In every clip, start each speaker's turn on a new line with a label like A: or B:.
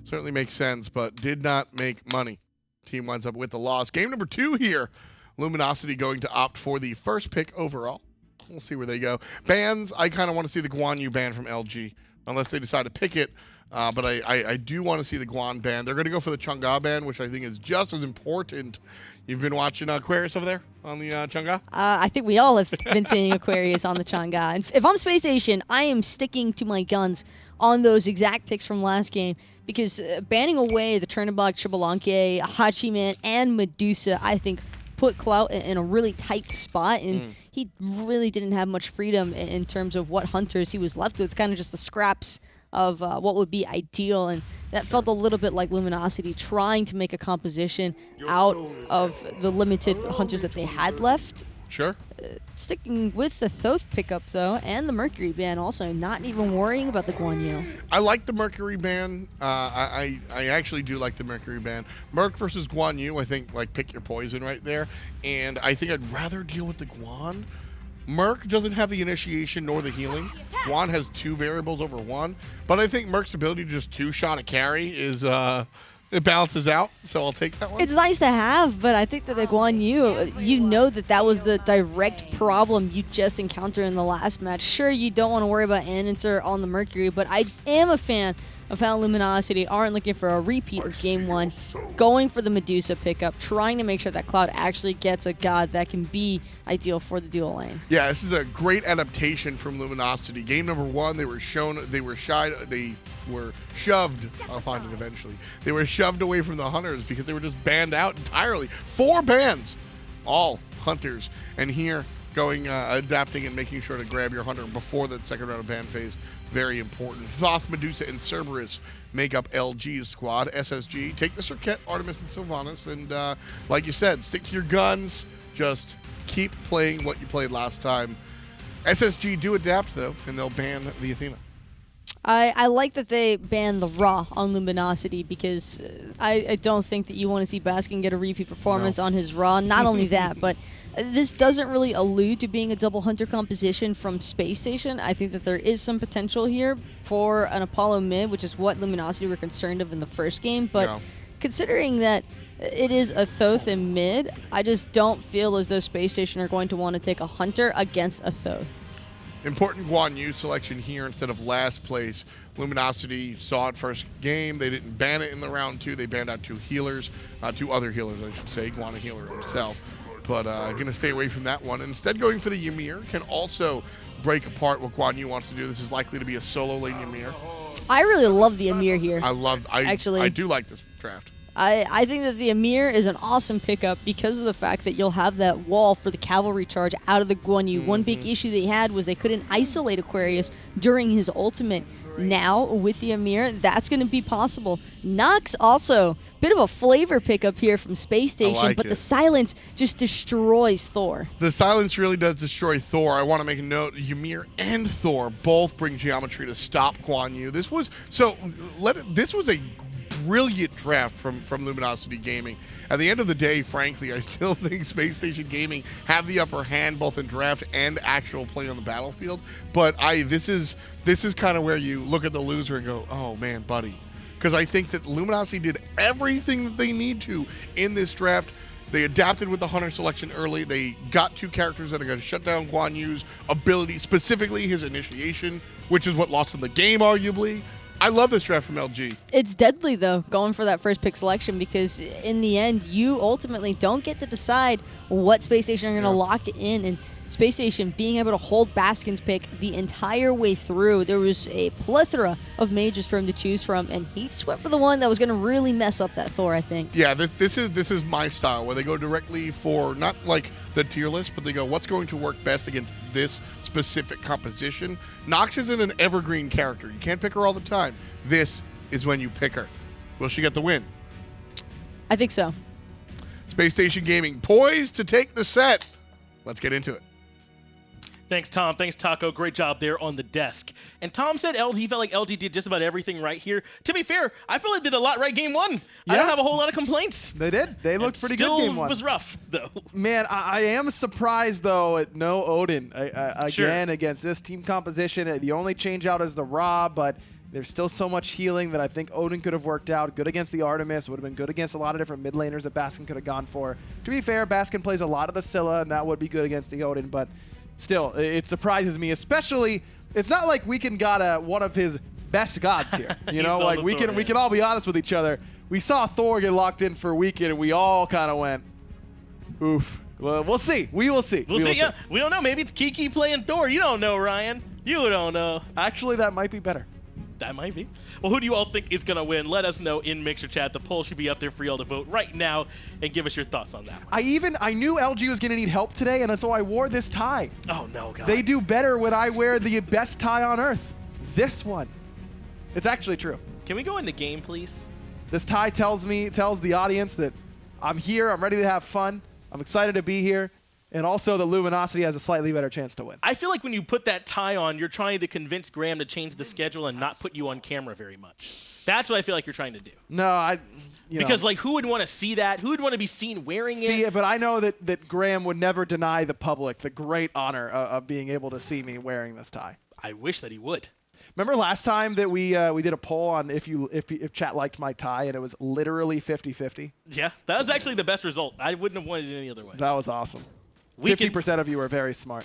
A: certainly makes sense, but did not make money. Team winds up with the loss. Game number 2 here. Luminosity going to opt for the first pick overall. We'll see where they go. Bans, I kind of want to see the Guan Yu ban from LG, unless they decide to pick it. But I do want to see the Guan ban. They're going to go for the Chang'e ban, which I think is just as important. You've been watching Aquarius over there on the Chang'e?
B: I think we all have been seeing Aquarius on the Chang'e. And if I'm Spacestation, I am sticking to my guns on those exact picks from last game because banning away the Turnibok, Chibalanke, Hachiman, and Medusa, I think, put Clout in a really tight spot, and he really didn't have much freedom in terms of what hunters he was left with, kind of just the scraps of what would be ideal, and that felt a little bit like Luminosity trying to make a composition out of the limited hunters that they had left.
A: Sure.
B: Sticking with the Thoth pickup, though, and the Mercury ban also, not even worrying about the Guan Yu.
A: I like the Mercury ban. I actually do like the Mercury ban. Merc versus Guan Yu, I think, like, pick your poison right there. And I think I'd rather deal with the Guan. Merc doesn't have the initiation nor the healing. Guan has 2 variables over 1. But I think Merc's ability to just 2-shot a carry is... it balances out, so I'll take that one.
B: It's nice to have, but I think that the Guan Yu, you know that was the direct problem you just encountered in the last match. Sure, you don't want to worry about andinster on the Mercury, but I am a fan of how Luminosity aren't looking for a repeat of Game 1, going for the Medusa pickup, trying to make sure that Cloud actually gets a god that can be ideal for the dual lane.
A: Yeah, this is a great adaptation from Luminosity. Game number 1, they were shoved. I'll find it eventually. They were shoved away from the hunters because they were just banned out entirely. 4 bans, all hunters. And here, going, adapting and making sure to grab your hunter before that second round of ban phase, very important. Thoth, Medusa, and Cerberus make up LG's squad. SSG, take the Serqet, Artemis, and Sylvanus. And like you said, stick to your guns. Just keep playing what you played last time. SSG do adapt, though, and they'll ban the Athena.
B: I like that they banned the Ra on Luminosity because I don't think that you want to see Baskin get a repeat performance on his Ra. Not only that, but this doesn't really allude to being a double hunter composition from Spacestation. I think that there is some potential here for an Apollo mid, which is what Luminosity were concerned of in the first game. But considering that it is a Thoth in mid, I just don't feel as though Spacestation are going to want to take a hunter against a Thoth.
A: Important Guan Yu selection here instead of last place. Luminosity saw it first game. They didn't ban it in the round 2. They banned out 2 healers, 2 other healers, I should say. Guan a healer himself. But going to stay away from that one. Instead, going for the Ymir can also break apart what Guan Yu wants to do. This is likely to be a solo lane Ymir.
B: I really love the Ymir here.
A: I do like this draft.
B: I think that the Ymir is an awesome pickup because of the fact that you'll have that wall for the cavalry charge out of the Guan Yu. One big issue they had was they couldn't isolate Aquarius during his ultimate. Now, with the Ymir, that's going to be possible. Nox also, bit of a flavor pickup here from Space Station, but the silence just destroys Thor.
A: The silence really does destroy Thor. I want to make a note, Ymir and Thor both bring geometry to stop Guan Yu. This was a brilliant draft from Luminosity Gaming. At the end of the day, frankly, I still think Space Station Gaming have the upper hand both in draft and actual play on the battlefield. But this is kind of where you look at the loser and go, oh man, buddy. Because I think that Luminosity did everything that they need to in this draft. They adapted with the hunter selection early. They got 2 characters that are going to shut down Guan Yu's ability, specifically his initiation, which is what lost him the game, arguably. I love this draft from LG. It's
B: deadly, though, going for that first pick selection because in the end, you ultimately don't get to decide what Space Station are going to lock in. And Space Station being able to hold Baskin's pick the entire way through, there was a plethora of mages for him to choose from, and he just went for the one that was going to really mess up that Thor, I think.
A: Yeah, this is my style, where they go directly for not like the tier list, but they go, what's going to work best against this specific composition? Nox isn't an evergreen character. You can't pick her all the time. This is when you pick her. Will she get the win?
B: I think so.
A: Space Station Gaming poised to take the set. Let's get into it.
C: Thanks, Tom. Thanks, Taco. Great job there on the desk. And Tom said he felt like LG did just about everything right here. To be fair, I feel like they did a lot right game 1. I don't have a whole lot of complaints.
D: They did. They looked pretty good game 1.
C: It was rough, though.
D: Man, I am surprised, though, at no Odin again against this team composition. The only change out is the Ra, but There's still so much healing that I think Odin could have worked out. Good against the Artemis. Would have been good against a lot of different mid laners that Baskin could have gone for. To be fair, Baskin plays a lot of the Scylla, and that would be good against the Odin. But still, it surprises me, especially, it's not like Weekend got one of his best gods here. You know, like we can all be honest with each other. We saw Thor get locked in for Weekend, and we all kind of went, oof. Well, we'll see. We will see.
C: We'll see. Yeah, we don't know. Maybe it's Kiki playing Thor. You don't know, Ryan. You don't know.
D: Actually, that might be better.
C: That might be. Well, who do you all think is going to win? Let us know in Mixer Chat. The poll should be up there for y'all to vote right now and give us your thoughts on that one.
D: I knew LG was going to need help today, and so I wore this tie.
C: Oh, no, God.
D: They do better when I wear the best tie on Earth. This one. It's actually true.
C: Can we go into game, please?
D: This tie tells the audience that I'm here, I'm ready to have fun, I'm excited to be here, and also the Luminosity has a slightly better chance to win.
C: I feel like when you put that tie on, you're trying to convince Graham to change the schedule and not put you on camera very much. That's what I feel like you're trying to do.
D: No,
C: because like, who would want to see that? Who would want to be seen wearing it?
D: But I know that Graham would never deny the public the great honor of being able to see me wearing this tie.
C: I wish that he would.
D: Remember last time that we did a poll on if chat liked my tie, and it was literally 50-50?
C: Yeah, that was actually the best result. I wouldn't have wanted it any other way.
D: That was awesome. 50% of you are very smart.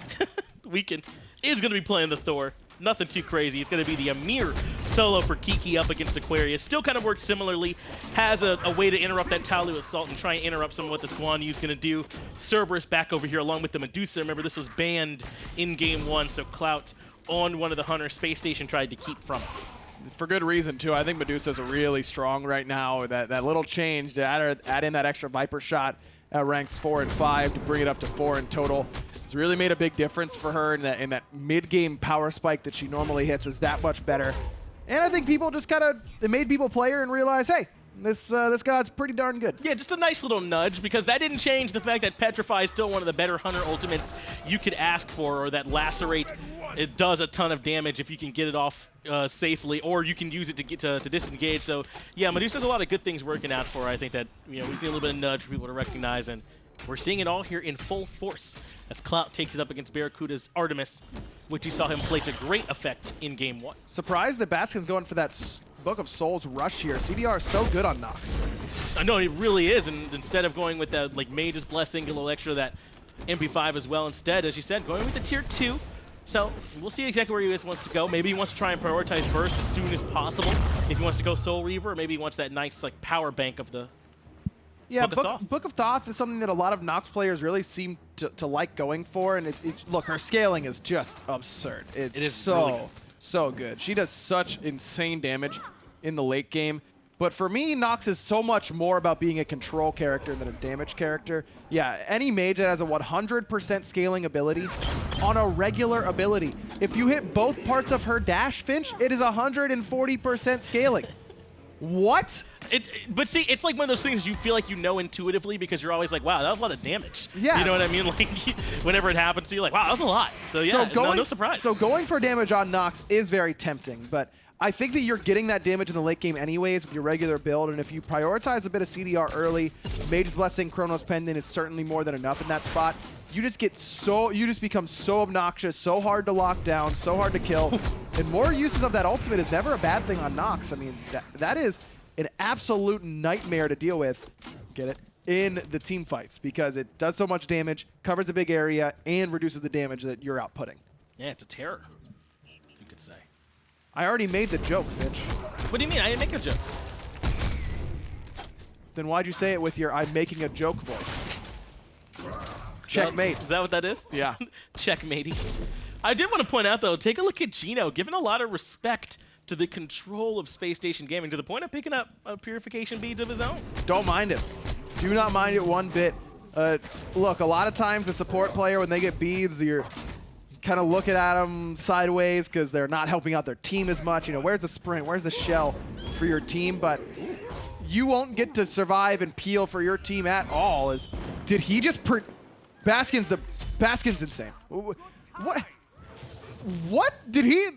C: Weekend is going to be playing the Thor. Nothing too crazy. It's going to be the Ymir solo for Kiki up against Aquarius. Still kind of works similarly. Has a way to interrupt that Talu Assault and try and interrupt some of what this Guan Yu's going to do. Cerberus back over here along with the Medusa. Remember, this was banned in Game 1, so Clout on one of the Hunters Spacestation tried to keep from it.
D: For good reason, too. I think Medusa's really strong right now. That little change to add in that extra Viper shot at ranks 4 and 5 to bring it up to 4 in total. It's really made a big difference for her in that mid-game power spike that she normally hits is that much better. And I think people just it made people play her and realize, hey, this god's pretty darn good.
C: Yeah, just a nice little nudge, because that didn't change the fact that Petrify is still one of the better Hunter ultimates you could ask for, or that Lacerate. It does a ton of damage if you can get it off safely, or you can use it to get to disengage. So yeah, Medusa has a lot of good things working out for her. I think that we just need a little bit of nudge for people to recognize, and we're seeing it all here in full force as Clout takes it up against BaRRaCCuDDa's Artemis, which you saw him play to great effect in Game 1.
D: Surprised that Baskin's going for that Book of Souls rush here. CDR is so good on Nox.
C: I know, it really is, and instead of going with that Mage's Blessing, get a little extra that MP5 as well, instead, as you said, going with the tier 2. So we'll see exactly where he wants to go. Maybe he wants to try and prioritize burst as soon as possible. If he wants to go Soul Reaver, or maybe he wants that nice power bank of the
D: Book of Thoth is something that a lot of Nox players really seem to like going for. And look, her scaling is just absurd. It is so good. She does such insane damage in the late game. But for me, Nox is so much more about being a control character than a damage character. Yeah, any mage that has a 100% scaling ability on a regular ability, if you hit both parts of her dash, Finch, it is 140% scaling. What?
C: But see, it's like one of those things you feel like you know intuitively, because you're always like, wow, that was a lot of damage.
D: Yeah.
C: You know what I mean? Like, whenever it happens to you, like, wow, that was a lot. So yeah, no surprise.
D: So going for damage on Nox is very tempting, but I think that you're getting that damage in the late game anyways with your regular build, and if you prioritize a bit of CDR early, Mage's Blessing, Chronos Pendant is certainly more than enough in that spot. You just become so obnoxious, so hard to lock down, so hard to kill, and more uses of that ultimate is never a bad thing on Nox. I mean, that is an absolute nightmare to deal with, get it, in the team fights, because it does so much damage, covers a big area, and reduces the damage that you're outputting.
C: Yeah, it's a terror, you could say.
D: I already made the joke, bitch.
C: What do you mean? I didn't make a joke.
D: Then why'd you say it with your I'm making a joke voice? Checkmate.
C: Is that what that is?
D: Yeah.
C: Checkmatey. I did want to point out, though, take a look at Geno, giving a lot of respect to the control of Space Station Gaming, to the point of picking up purification beads of his own.
D: Don't mind it. Do not mind it one bit. Look, a lot of times a support player, when they get beads, you're kind of looking at them sideways because they're not helping out their team as much. Where's the sprint? Where's the shell for your team? But you won't get to survive and peel for your team at all. Did he just Baskin's insane. What did he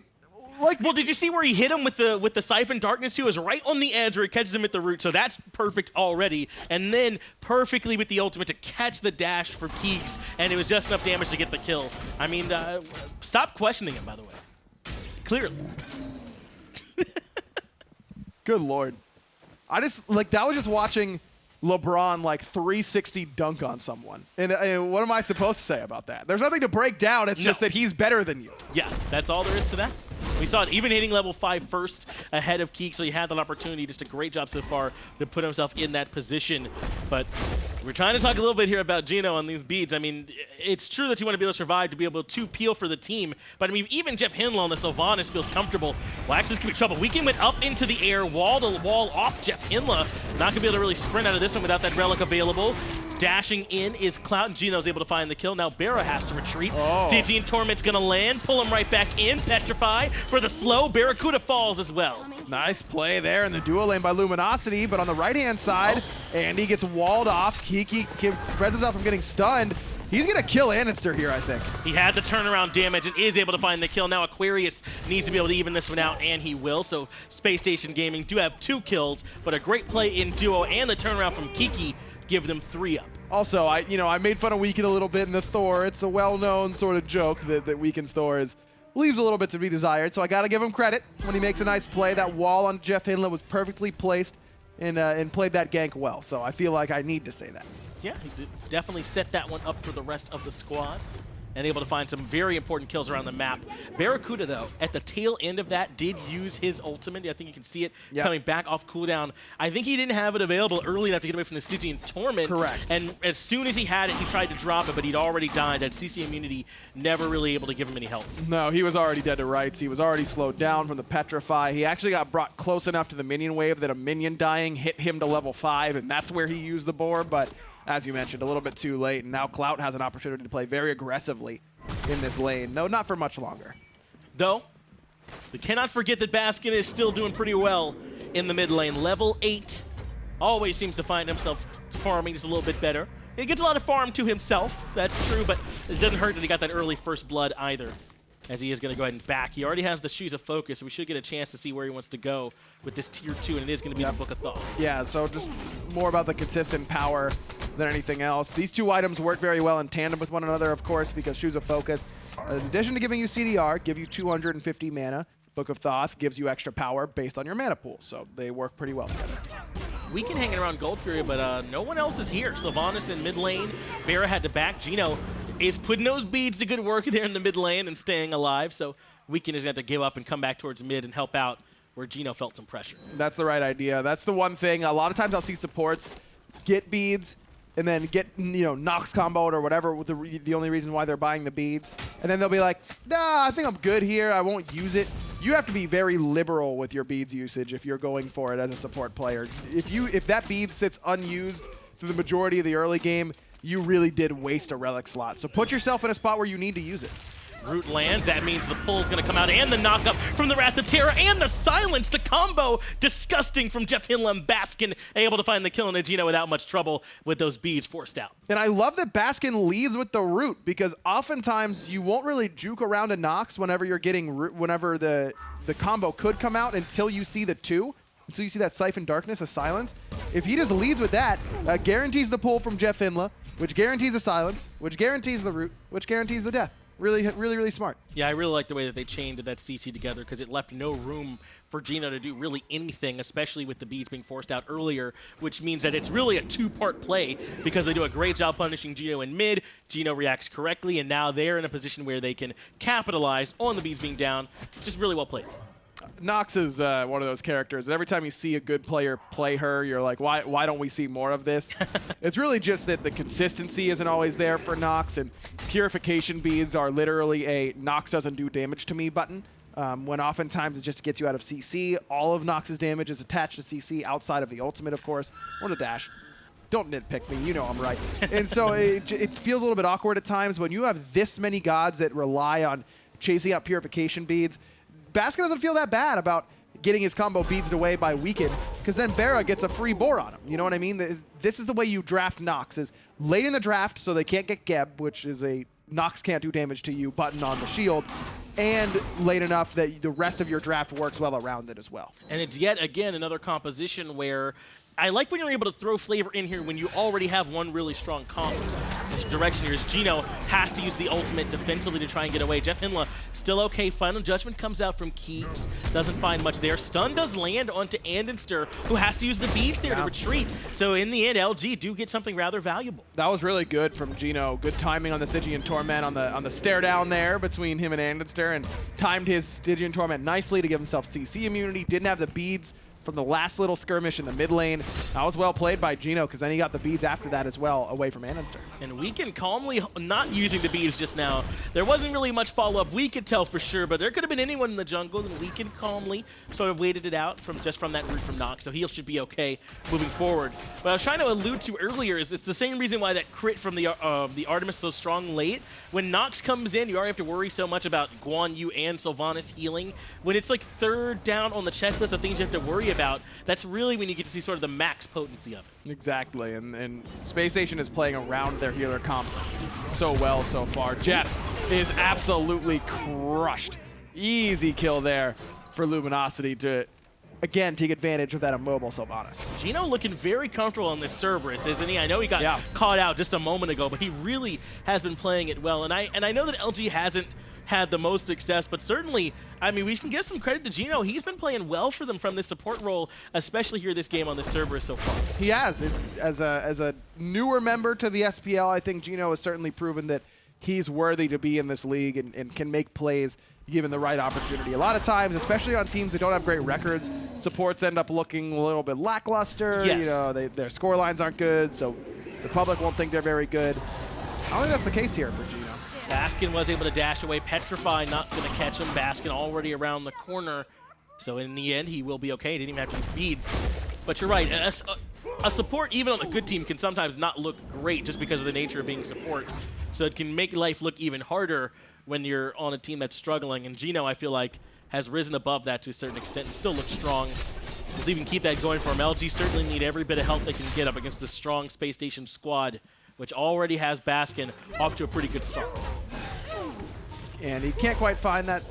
C: Well, did you see where he hit him with the Siphon Darkness? He was right on the edge where he catches him at the root, so that's perfect already. And then perfectly with the ultimate to catch the dash for Keeks, and it was just enough damage to get the kill. I mean, stop questioning him, by the way. Clearly.
D: Good Lord. I just, like, that was just watching LeBron, like, 360 dunk on someone. And what am I supposed to say about that? There's nothing to break down. It's just that he's better than you.
C: Yeah, that's all there is to that. We saw it even hitting level 5 first ahead of Keek, so he had that opportunity. Just a great job so far to put himself in that position. But we're trying to talk a little bit here about Geno on these beads. I mean, it's true that you want to be able to survive, to be able to peel for the team. But I mean, even JeffHindla on the Sylvanus feels comfortable. Well, actually, this could be trouble. Weekend went up into the air, wall to wall off JeffHindla. Not going to be able to really sprint out of this one without that relic available. Dashing in is Clout, and Geno's able to find the kill. Now BaRRa has to retreat. Stygian Torment's gonna land, pull him right back in. Petrify for the slow. BaRRaCCuDDa falls as well.
D: Nice play there in the duo lane by Luminosity, but on the right-hand side, Andy gets walled off. Kiki prevents himself from getting stunned. He's gonna kill andinster here, I think.
C: He had the turnaround damage and is able to find the kill. Now Aquarius needs to be able to even this one out, and he will. So Spacestation Gaming do have 2 kills, but a great play in duo and the turnaround from Kiki give them 3 up.
D: Also, I made fun of Weekend a little bit in the Thor. It's a well-known sort of joke that Weekend's Thor leaves a little bit to be desired, so I got to give him credit when he makes a nice play. That wall on JeffHindla was perfectly placed and played that gank well, so I feel like I need to say that.
C: Yeah, he did definitely set that one up for the rest of the squad. And able to find some very important kills around the map. BaRRaCCuDDa, though, at the tail end of that, did use his ultimate. I think you can see it coming back off cooldown. I think he didn't have it available early enough to get away from the Stygian Torment.
D: Correct.
C: And as soon as he had it, he tried to drop it, but he'd already died. That CC immunity never really able to give him any help.
D: No, he was already dead to rights. He was already slowed down from the Petrify. He actually got brought close enough to the minion wave that a minion dying hit him to level 5, and that's where he used the boar, but as you mentioned, a little bit too late, and now Clout has an opportunity to play very aggressively in this lane. No, not for much longer.
C: Though, we cannot forget that Baskin is still doing pretty well in the mid lane. Level 8 always seems to find himself farming just a little bit better. He gets a lot of farm to himself, that's true, but it doesn't hurt that he got that early first blood either, as he is going to go ahead and back. He already has the Shoes of Focus, so we should get a chance to see where he wants to go with this tier 2, and it is going to be the Book of Thoth.
D: Yeah, so just more about the consistent power than anything else. These 2 items work very well in tandem with one another, of course, because Shoes of Focus, in addition to giving you CDR, give you 250 mana. Book of Thoth gives you extra power based on your mana pool, so they work pretty well together.
C: Weekend hanging around Gold Fury, but no one else is here. Sylvanus in mid lane. BaRRa had to back. Geno is putting those beads to good work there in the mid lane and staying alive, so Weekend is going to have to give up and come back towards mid and help out where Geno felt some pressure. That's
D: the right idea. That's the one thing. A lot of times I'll see supports get beads and then get, Nox comboed or whatever with the only reason why they're buying the beads. And then they'll be like, nah, I think I'm good here. I won't use it. You have to be very liberal with your beads usage if you're going for it as a support player. If that bead sits unused through the majority of the early game, you really did waste a relic slot. So put yourself in a spot where you need to use it.
C: Root lands, that means the pull is going to come out, and the knockup from the Wrath of Terra, and the silence, the combo, disgusting from JeffHindla and Baskin, able to find the kill in Geno without much trouble with those beads forced out.
D: And I love that Baskin leads with the root, because oftentimes you won't really juke around a Nox whenever you're getting whenever the combo could come out until you see the 2. Until you see that Siphon Darkness, a silence. If he just leads with that, guarantees the pull from JeffHindla, which guarantees the silence, which guarantees the root, which guarantees the death. Really, really, really smart.
C: Yeah, I really like the way that they chained that CC together, because it left no room for Geno to do really anything, especially with the beads being forced out earlier, which means that it's really a 2-part play, because they do a great job punishing Geno in mid, Geno reacts correctly, and now they're in a position where they can capitalize on the beads being down. Just really well played.
D: Nox is one of those characters. Every time you see a good player play her, you're like, why don't we see more of this? It's really just that the consistency isn't always there for Nox, and purification beads are literally a Nox doesn't do damage to me button, when oftentimes it just gets you out of CC. All of Nox's damage is attached to CC outside of the ultimate, of course, or the dash. Don't nitpick me, you know I'm right. And so it feels a little bit awkward at times when you have this many gods that rely on chasing out purification beads. Baskin doesn't feel that bad about getting his combo beads away by Weekend, because then BaRRa gets a free boar on him. You know what I mean? This is the way you draft Nox, is late in the draft so they can't get Geb, which is a Nox can't do damage to you button on the shield, and late enough that the rest of your draft works well around it as well.
C: And it's yet again another composition where I like when you're able to throw flavor in here when you already have one really strong combo. direction here, as Geno has to use the ultimate defensively to try and get away. JeffHindla still okay. Final Judgment comes out from Keeks. Doesn't find much there. Stun does land onto andinster, who has to use the beads there to retreat. So in the end, LG do get something rather valuable.
D: That was really good from Geno. Good timing on the Stygian Torment on the stare down there between him and andinster, and timed his Stygian Torment nicely to give himself CC immunity. Didn't have the beads from the last little skirmish in the mid lane. That was well played by Geno, because then he got the beads after that as well, away from andinster.
C: And we can calmly, not using the beads just now, there wasn't really much follow-up we could tell for sure, but there could have been anyone in the jungle, and we can calmly sort of waited it out from that route from Nox, so he should be okay moving forward. But I was trying to allude to earlier is it's the same reason why that crit from the Artemis is so strong late. When Nox comes in, you already have to worry so much about Guan Yu and Sylvanus healing. When it's like third down on the checklist of things you have to worry about, that's really when you get to see sort of the max potency of it.
D: Exactly, and Spacestation is playing around their healer comps so well so far. Jeff is absolutely crushed. Easy kill there for Luminosity to, again, take advantage of that immobile Sylvanus.
C: Geno looking very comfortable on this Cerberus, isn't he? I know he got caught out just a moment ago, but he really has been playing it well. And I know that LG hasn't had the most success, but certainly, I mean, we can give some credit to Geno. He's been playing well for them from this support role, especially here this game on the Cerberus so far.
D: He has. As a newer member to the SPL, I think Geno has certainly proven that he's worthy to be in this league and can make plays given the right opportunity. A lot of times, especially on teams that don't have great records, supports end up looking a little bit lackluster.
C: Yes.
D: You know, their score lines aren't good, so the public won't think they're very good. I don't think that's the case here for Geno.
C: Baskin was able to dash away. Petrify not going to catch him. Baskin already around the corner. So in the end, he will be okay. He didn't even have to use beads. But you're right. A support, even on a good team, can sometimes not look great just because of the nature of being support. So it can make life look even harder when you're on a team that's struggling. And Geno, I feel like, has risen above that to a certain extent and still looks strong. Let's even keep that going for him. LG certainly need every bit of help they can get up against the strong Spacestation squad, which already has Baskin off to a pretty good start.
D: And he can't quite find that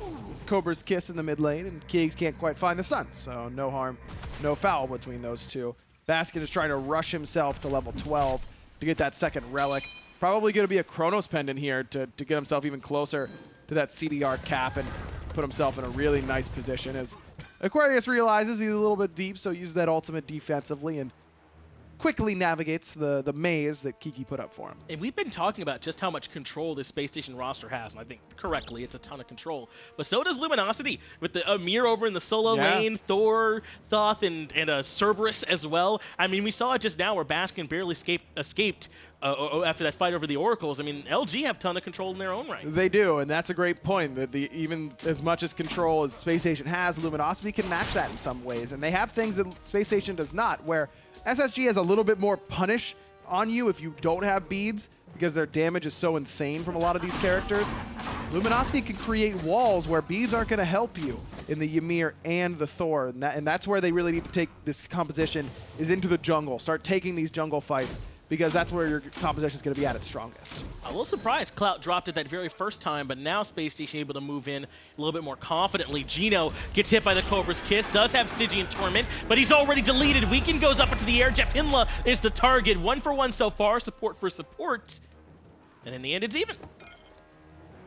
D: Cobra's Kiss in the mid lane, and Keegs can't quite find the stun. So no harm, no foul between those two. Baskin is trying to rush himself to level 12 to get that second relic. Probably going to be a Chronos Pendant here to get himself even closer to that CDR cap and put himself in a really nice position, as Aquarius realizes he's a little bit deep, so use that ultimate defensively and quickly navigates the maze that Kiki put up for him.
C: And we've been talking about just how much control this Space Station roster has, and I think correctly it's a ton of control. But so does Luminosity, with the Ymir over in the solo lane, Thor, Thoth, and Cerberus as well. I mean, we saw it just now where Baskin barely escaped after that fight over the Oracles. I mean, LG have a ton of control in their own right.
D: They do, and that's a great point. That even as much as control as Space Station has, Luminosity can match that in some ways. And they have things that Space Station does not, where SSG has a little bit more punish on you if you don't have beads, because their damage is so insane from a lot of these characters. Luminosity can create walls where beads aren't going to help you in the Ymir and the Thor, and that's where they really need to take this composition, is into the jungle. Start taking these jungle fights, because that's where your composition is going to be at its strongest.
C: A little surprised Clout dropped it that very first time, but now Space Station able to move in a little bit more confidently. Geno gets hit by the Cobra's Kiss, does have Stygian Torment, but he's already deleted. Weekend goes up into the air. JeffHindla is the target. 1-for-1 so far, support for support. And in the end, it's even.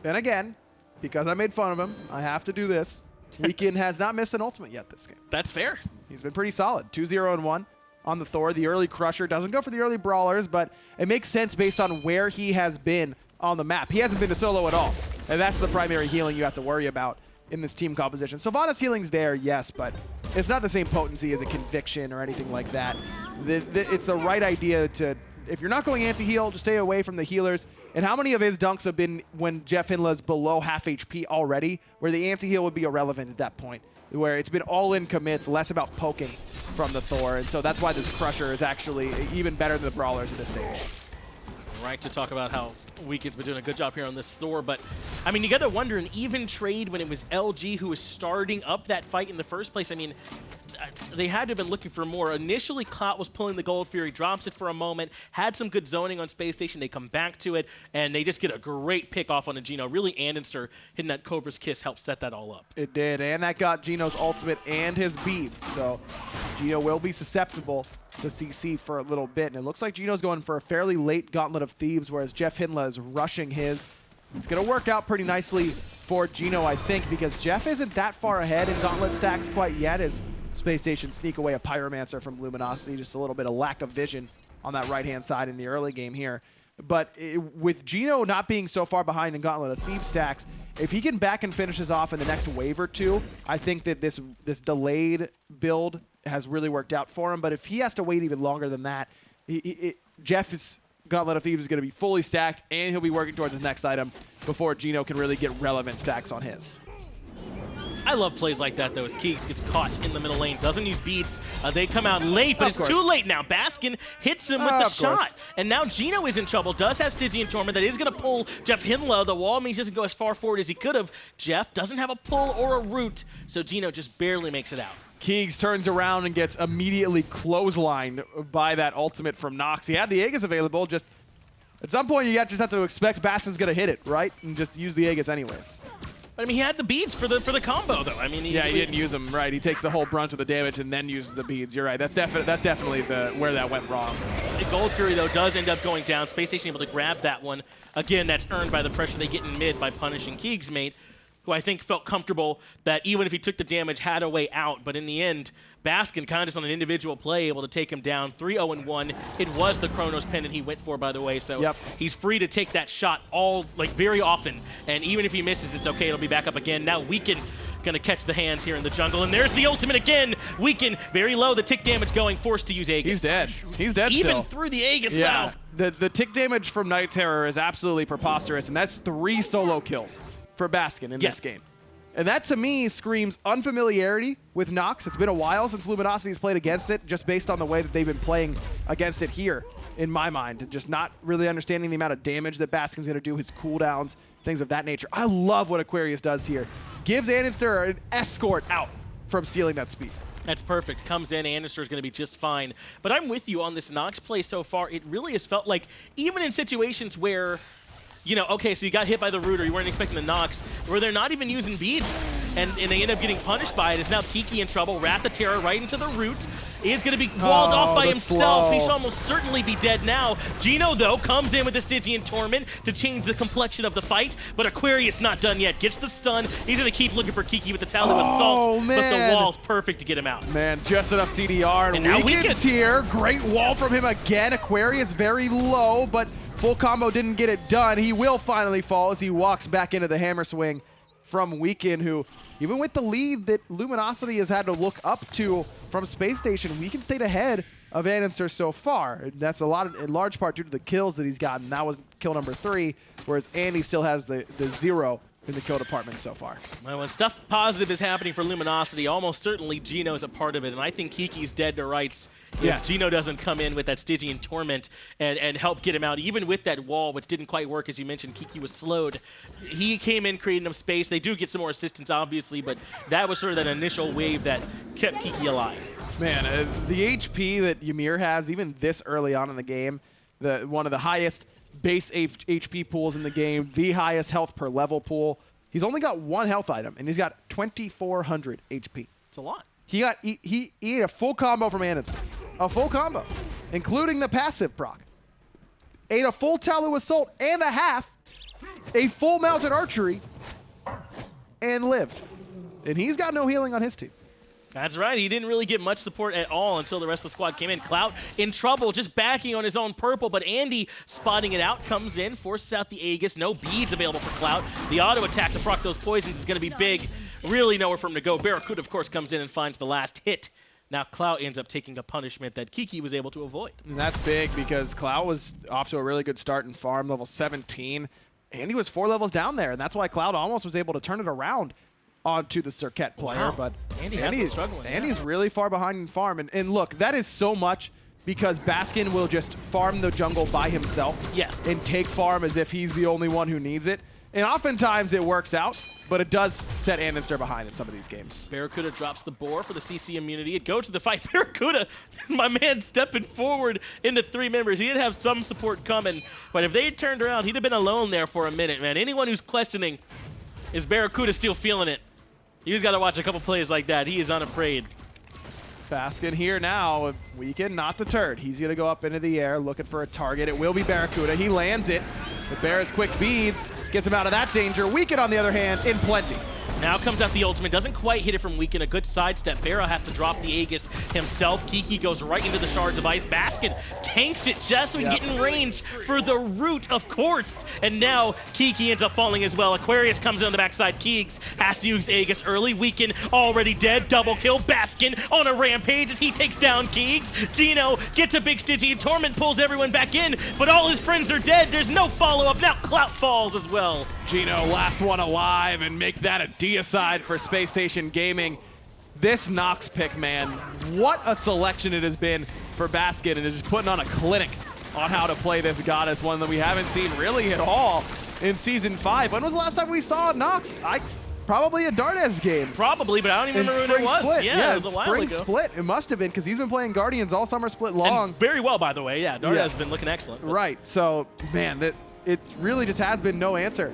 D: And again, because I made fun of him, I have to do this. Weekend has not missed an ultimate yet this game.
C: That's fair.
D: He's been pretty solid. 2-0-1. On the Thor. The early Crusher doesn't go for the early Brawlers, but it makes sense based on where he has been on the map. He hasn't been to solo at all, and that's the primary healing you have to worry about in this team composition. Sylvanus healing's there, yes, but it's not the same potency as a Conviction or anything like that. It's the right idea to, if you're not going anti-heal, just stay away from the healers. And how many of his dunks have been when JeffHindla's below half HP already, where the anti-heal would be irrelevant at that point, where it's been all-in commits, less about poking from the Thor, and so that's why this Crusher is actually even better than the Brawlers at this stage.
C: Right, to talk about how Weekend's been doing a good job here on this Thor, but I mean, you got to wonder, an even trade when it was LG who was starting up that fight in the first place. I mean, they had to have been looking for more. Initially, Clout was pulling the Gold Fury, drops it for a moment, had some good zoning on Space Station. They come back to it, and they just get a great pick off on a Geno. Really, andinster hitting that Cobra's Kiss helped set that all up.
D: It did, and that got Geno's ultimate and his beads. So Geno will be susceptible to CC for a little bit. And it looks like Geno's going for a fairly late Gauntlet of Thebes, whereas JeffHindla is rushing his. It's going to work out pretty nicely for Geno, I think, because Jeff isn't that far ahead in Gauntlet stacks quite yet as Space Station sneak away a Pyromancer from Luminosity. Just a little bit of lack of vision on that right-hand side in the early game here. But with Geno not being so far behind in Gauntlet of Thebes stacks, if he can back and finishes off in the next wave or two, I think that this delayed build has really worked out for him. But if he has to wait even longer than that, Jeff's Gauntlet of Thebes is going to be fully stacked, and he'll be working towards his next item before Geno can really get relevant stacks on his.
C: I love plays like that, though, as Keeks gets caught in the middle lane, doesn't use beats. They come out late, but it's too late now. Baskin hits him with the shot, and now Geno is in trouble. Does have Stygian Torment that is going to pull JeffHindla. The wall means he doesn't go as far forward as he could have. Jeff doesn't have a pull or a root, so Geno just barely makes it out.
D: Keegs turns around and gets immediately clotheslined by that ultimate from Nox. He had the Aegis available, just at some point you just have to expect Baskin's going to hit it, right? And just use the Aegis anyways.
C: I mean, he had the beads for the combo, though. I mean,
D: he didn't use them, right? He takes the whole brunt of the damage and then uses the beads. You're right. That's definitely where that went wrong.
C: The Gold Fury, though, does end up going down. Space Station able to grab that one. Again, that's earned by the pressure they get in mid by punishing keegsmate, who I think felt comfortable that even if he took the damage, had a way out. But in the end, Baskin kind of just on an individual play able to take him down 3-0-1. It was the Chronos pendant he went for, by the way, so he's free to take that shot very often. And even if he misses, it's okay, it'll be back up again. Now Weaken gonna catch the hands here in the jungle, and there's the ultimate again. Weaken, very low, the tick damage going, forced to use Aegis.
D: He's dead. He's dead
C: even
D: still.
C: Through the Aegis,
D: yeah.
C: wow.
D: The tick damage from Night Terror is absolutely preposterous, and that's 3 solo kills for Baskin in this game. And that, to me, screams unfamiliarity with Nox. It's been a while since Luminosity's played against it, just based on the way that they've been playing against it here, in my mind. Just not really understanding the amount of damage that Baskin's going to do, his cooldowns, things of that nature. I love what Aquarius does here. Gives andinster an escort out from stealing that speed.
C: That's perfect. Comes in, andinster is going to be just fine. But I'm with you on this Nox play so far. It really has felt like, even in situations where, you know, okay, so you got hit by the root or you weren't expecting the Nox, where they're not even using beads, and they end up getting punished by it. Is now Kiki in trouble. Wrath the Terror right into the root. Is going to be walled off by himself. He should almost certainly be dead now. Geno, though, comes in with the Stygian Torment to change the complexion of the fight, but Aquarius not done yet. Gets the stun. He's going to keep looking for Kiki with the Talon of Assault, but the wall's perfect to get him out.
D: Man, just enough CDR. And now Weaken's here. Great wall from him again. Aquarius very low, but full combo didn't get it done. He will finally fall as he walks back into the hammer swing from Weaken, who, even with the lead that Luminosity has had to look up to from Space Station, Weaken stayed ahead of andinster so far. And that's in large part due to the kills that he's gotten. That was kill number 3, whereas Andy still has the 0 in the kill department so far.
C: Well, when stuff positive is happening for Luminosity, almost certainly Geno's a part of it, and I think Kiki's dead to rights if Geno doesn't come in with that Stygian Torment and help get him out. Even with that wall, which didn't quite work, as you mentioned, Kiki was slowed. He came in, creating some space. They do get some more assistance, obviously, but that was sort of that initial wave that kept Kiki alive.
D: Man, the HP that Ymir has, even this early on in the game, one of the highest base HP pools in the game, the highest health per level pool. He's only got 1 health item, and he's got 2,400 HP.
C: It's a lot.
D: He ate a full combo from andinster. A full combo, including the passive proc. Ate a full Talu Assault and a half, a full mounted archery, and lived. And he's got no healing on his team.
C: That's right. He didn't really get much support at all until the rest of the squad came in. Clout in trouble, just backing on his own purple, but Andy spotting it out, comes in, forces out the Aegis. No beads available for Clout. The auto attack to proc those poisons is going to be big. Really nowhere for him to go. BaRRaCCuDDa, of course, comes in and finds the last hit. Now Clout ends up taking a punishment that Kiki was able to avoid.
D: And that's big because Clout was off to a really good start in farm, level 17. Andy was 4 levels down there, and that's why Clout almost was able to turn it around onto the Serqet player.
C: Wow.
D: But
C: Andy's struggling.
D: Andy's really far behind in farm. And look, that is so much because Baskin will just farm the jungle by himself.
C: Yes.
D: And take farm as if he's the only one who needs it. And oftentimes it works out, but it does set andinster behind in some of these games.
C: BaRRaCCuDDa drops the boar for the CC immunity. It goes to the fight. BaRRaCCuDDa, my man, stepping forward into 3 members. He did have some support coming, but if they had turned around, he'd have been alone there for a minute, man. Anyone who's questioning, is BaRRaCCuDDa still feeling it? You just got to watch a couple plays like that. He is unafraid.
D: Baskin here now, Weekend, not deterred. He's going to go up into the air looking for a target. It will be BaRRaCCuDDa. He lands it. The Bear's quick beads gets him out of that danger. Weekend, on the other hand, in plenty.
C: Now comes out the ultimate. Doesn't quite hit it from Weekend. A good sidestep. BaRRa has to drop the Aegis himself. Kiki goes right into the shard device. Baskin tanks it just so he can get in range for the root, of course. And now Kiki ends up falling as well. Aquarius comes in on the backside. Keegs has to use Aegis early. Weekend already dead. Double kill. Baskin on a rampage as he takes down Keegs. Geno gets a big Stygian. Torment pulls everyone back in, but all his friends are dead. There's no follow-up. Now Clout falls as well.
D: Geno, last one alive, and make that a deicide for Spacestation Gaming. This Nox pick, man, what a selection it has been for Baskin, and is just putting on a clinic on how to play this goddess, one that we haven't seen really at all in Season 5. When was the last time we saw Nox? Probably a Dardes game.
C: Probably, but I don't even remember when it was.
D: Split.
C: Yeah, it was a while
D: Spring
C: ago.
D: Split. It must have been, because he's been playing Guardians all summer split long.
C: And very well, by the way. Yeah, Dardes has been looking excellent.
D: Right. So, man, it really just has been no answer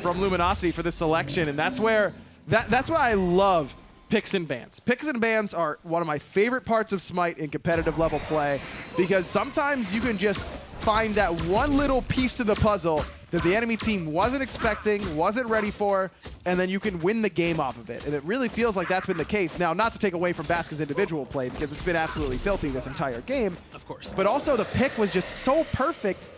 D: from Luminosity for this selection, and that's where I love picks and bans. Picks and bans are one of my favorite parts of Smite in competitive level play, because sometimes you can just find that one little piece to the puzzle that the enemy team wasn't expecting, wasn't ready for, and then you can win the game off of it. And it really feels like that's been the case. Now, not to take away from Baskin's individual play, because it's been absolutely filthy this entire game.
C: Of course.
D: But also the pick was just so perfect,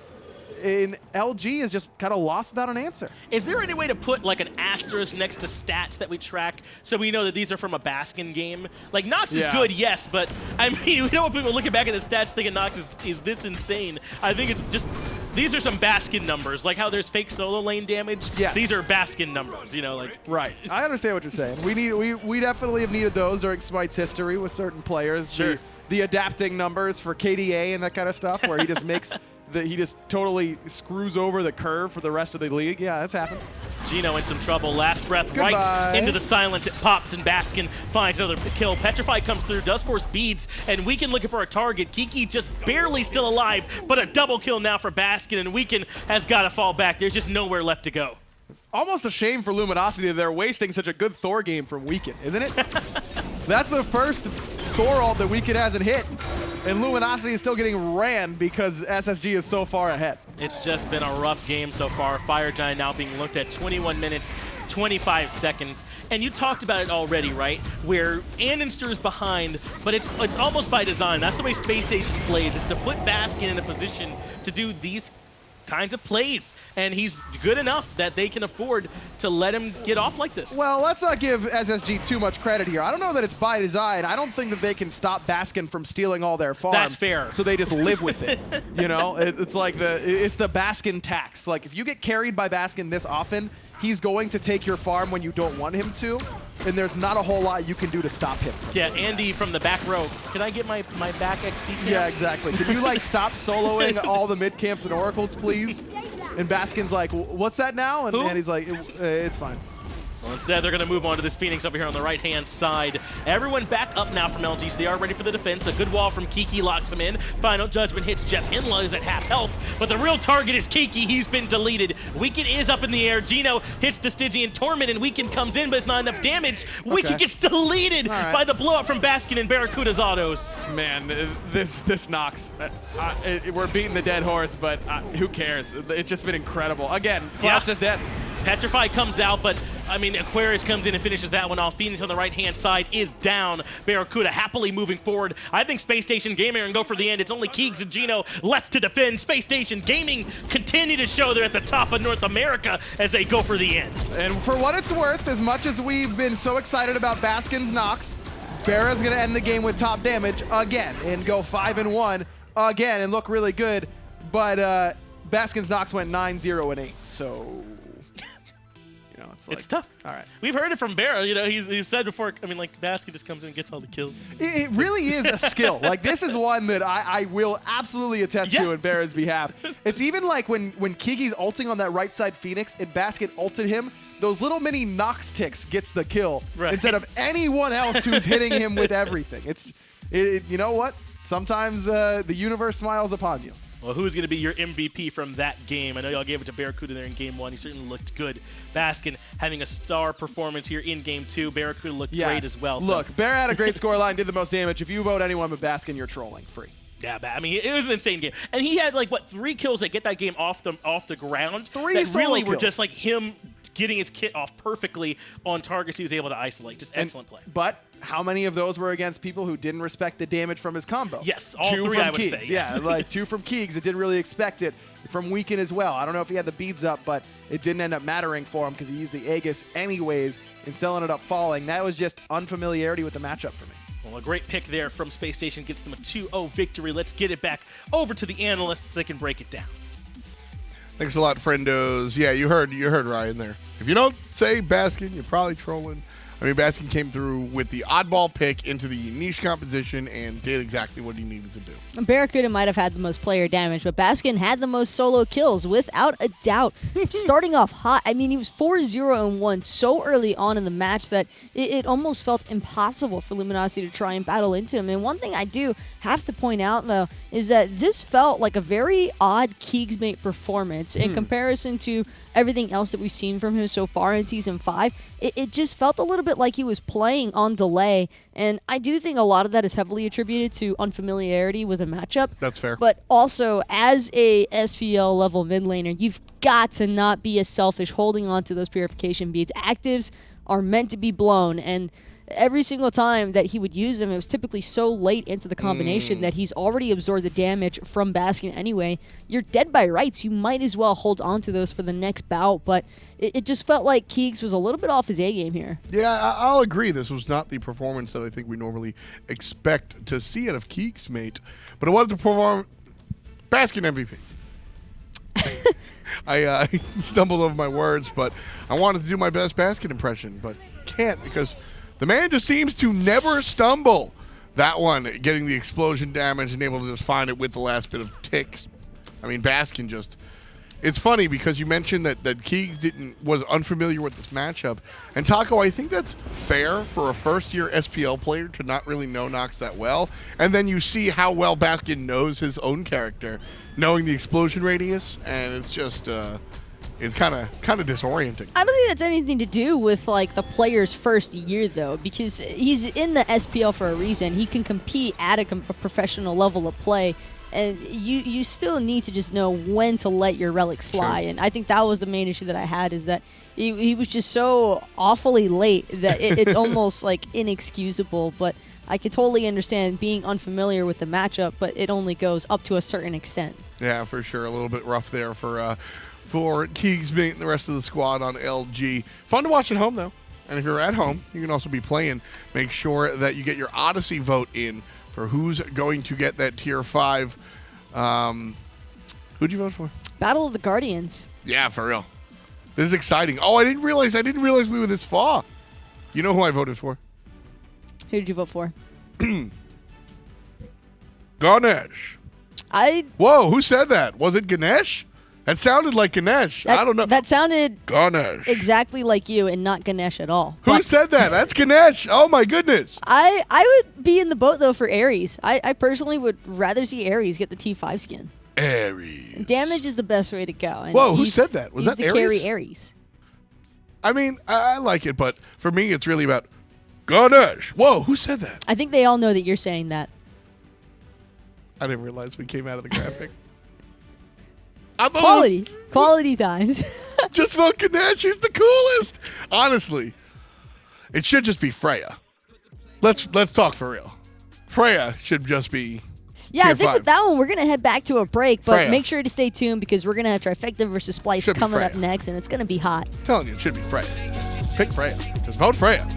D: in LG is just kind of lost without an answer.
C: Is there any way to put like an asterisk next to stats that we track so we know that these are from a Baskin game? Like Nox is good, yes, but I mean, you know when people are looking back at the stats thinking Nox is this insane. I think it's just, these are some Baskin numbers, like how there's fake solo lane damage.
D: Yes.
C: These are Baskin numbers, you know, like.
D: Right. I understand what you're saying. We definitely have needed those during Smite's history with certain players.
C: Sure.
D: The adapting numbers for KDA and that kind of stuff, where he just makes he just totally screws over the curve for the rest of the league. Yeah, that's happened.
C: Geno in some trouble. Last breath.
D: Goodbye.
C: Right into the silence. It pops, and Baskin finds another kill. Petrify comes through, does force beads, and Weekend looking for a target. Kiki just barely still alive, but a double kill now for Baskin, and Weekend has got to fall back. There's just nowhere left to go.
D: Almost a shame for Luminosity that they're wasting such a good Thor game from Weekend, isn't it? That's the first Thor ult that Weekend hasn't hit, and Luminosity is still getting ran because SSG is so far ahead.
C: It's just been a rough game so far. Fire Giant now being looked at 21 minutes, 25 seconds. And you talked about it already, right? Where andinster is behind, but it's almost by design. That's the way Spacestation plays. It's to put Baskin in a position to do these kinds of plays, and he's good enough that they can afford to let him get off like this.
D: Well, let's not give SSG too much credit here. I don't know that it's by design. I don't think that they can stop Baskin from stealing all their farm.
C: That's fair.
D: So they just live with it. You know, it's like it's the Baskin tax. Like if you get carried by Baskin this often, he's going to take your farm when you don't want him to, and there's not a whole lot you can do to stop him.
C: Yeah, Andy from the back row. Can I get my back XD camps?
D: Yeah, exactly. Can you like stop soloing all the mid camps and oracles, please? And Baskin's like, what's that now? And Andy's like, it's fine.
C: Well, instead, they're going to move on to this Phoenix over here on the right-hand side. Everyone back up now from LG, so they are ready for the defense. A good wall from Kiki locks him in. Final Judgment hits JeffHindla, is at half health, but the real target is Kiki. He's been deleted. Weekend is up in the air. Geno hits the Stygian Torment, and Weekend comes in, but it's not enough damage. Weekend gets deleted by the blow-up from Baskin and BaRRaCCuDDa's autos.
D: Man, this Nox. We're beating the dead horse, but who cares? It's just been incredible. Again, Clout's just dead.
C: Petrify comes out, but I mean, Aquarius comes in and finishes that one off. Phoenix on the right-hand side is down. BaRRaCCuDDa happily moving forward. I think Spacestation Gaming can go for the end. It's only Keegs and Geno left to defend. Spacestation Gaming continue to show they're at the top of North America as they go for the end.
D: And for what it's worth, as much as we've been so excited about Baskin's Nox, BaRRa's going to end the game with top damage again and go 5-1 again and look really good. But Baskin's Nox went 9-0-8, so... know, it's like,
C: It's tough.
D: All right.
C: We've heard it from BaRRA. You know, he's said before. I mean, like Baskin just comes in and gets all the kills.
D: It really is a skill. Like, this is one that I will absolutely attest to on BaRRA's behalf. It's even like when Kiki's ulting on that right side Phoenix and Baskin ulted him, those little mini Nox ticks gets the kill instead of anyone else who's hitting him with everything. You know what? Sometimes the universe smiles upon you.
C: Well, who's going to be your MVP from that game? I know y'all gave it to BaRRaCCuDDa there in Game 1. He certainly looked good. Baskin having a star performance here in Game 2. BaRRaCCuDDa looked great as well.
D: Look, BaRRA had a great scoreline, did the most damage. If you vote anyone but Baskin, you're trolling. Free.
C: Yeah, I mean, it was an insane game. And he had, like, what, 3 kills that get that game off the ground?
D: 3
C: that
D: solo
C: really were
D: kills.
C: just, like, him getting his kit off perfectly on targets he was able to isolate. Just excellent play.
D: But how many of those were against people who didn't respect the damage from his combo?
C: Yes, all
D: 2
C: 3,
D: from
C: I would
D: Keegs.
C: say. Yes.
D: Yeah, like 2 from Keegs that didn't really expect it. From Weekend as well. I don't know if he had the beads up, but it didn't end up mattering for him because he used the Aegis anyways and still ended up falling. That was just unfamiliarity with the matchup for me.
C: Well, a great pick there from Spacestation gets them a 2-0 victory. Let's get it back over to the analysts so they can break it down.
A: Thanks a lot, friendos. Yeah, you heard Ryan there. If you don't say Baskin, you're probably trolling. I mean, Baskin came through with the oddball pick into the niche composition and did exactly what he needed to do.
B: BaRRaCCuDDa might have had the most player damage, but Baskin had the most solo kills, without a doubt. Starting off hot, I mean, he was 4-0-1 so early on in the match that it almost felt impossible for Luminosity to try and battle into him. And one thing I do have to point out, though, is that this felt like a very odd keegsmate performance in comparison to everything else that we've seen from him so far in Season 5. It just felt a little bit like he was playing on delay, and I do think a lot of that is heavily attributed to unfamiliarity with a matchup.
A: That's fair.
B: But also, as a SPL level mid laner, you've got to not be as selfish holding on to those purification beads. Actives are meant to be blown, and every single time that he would use them, it was typically so late into the combination that he's already absorbed the damage from Baskin anyway. You're dead by rights. You might as well hold on to those for the next bout, but it just felt like Keegs was a little bit off his A game here.
A: Yeah, I'll agree. This was not the performance that I think we normally expect to see out of keegsmate, but it was the performance. Baskin MVP. I stumbled over my words, but I wanted to do my best Baskin impression, but can't because the man just seems to never stumble. That one, getting the explosion damage and able to just find it with the last bit of ticks. I mean, Baskin just... It's funny because you mentioned that Keegs was unfamiliar with this matchup. And Taco, I think that's fair for a first-year SPL player to not really know Nox that well. And then you see how well Baskin knows his own character, knowing the explosion radius, and it's just... It's kind of disorienting.
B: I don't think that's anything to do with like the player's first year, though, because he's in the SPL for a reason. He can compete at a professional level of play, and you still need to just know when to let your relics fly. Sure. And I think that was the main issue that I had, is that he was just so awfully late that it's almost like inexcusable. But I could totally understand being unfamiliar with the matchup, but it only goes up to a certain extent.
A: Yeah, for sure. A little bit rough there for keegsmate and the rest of the squad on LG. Fun to watch at home, though. And if you're at home, you can also be playing. Make sure that you get your Odyssey vote in for who's going to get that Tier 5. Who'd you vote for?
B: Battle of the Guardians.
A: Yeah, for real. This is exciting. Oh, I didn't realize we were this far. You know who I voted for?
B: Who did you vote for?
A: Ganesh. Whoa, who said that? Was it Ganesh? That sounded like Ganesh. I don't know.
B: That sounded
A: Ganesh.
B: Exactly like you and not Ganesh at all.
A: Who said that? That's Ganesh. Oh, my goodness.
B: I would be in the boat, though, for Ares. I personally would rather see Ares get the T5 skin.
A: Ares.
B: Damage is the best way to go. And
A: whoa, who said that? Was that
B: Ares? He's the carry Ares.
A: I mean, I like it, but for me, it's really about Ganesh. Whoa, who said that?
B: I think they all know that you're saying that.
A: I didn't realize we came out of the graphic.
B: Quality times.
A: Just vote Ganesh. He's the coolest. Honestly, it should just be Freya. Let's talk for real. Freya should just be.
B: Yeah, I think
A: 5.
B: with that one, we're going to head back to a break, but
A: Freya.
B: Make sure to stay tuned because we're going to have Trifecta versus Splice coming up next, and it's going to be hot.
A: I'm telling you, it should be Freya. Just pick Freya. Just vote Freya.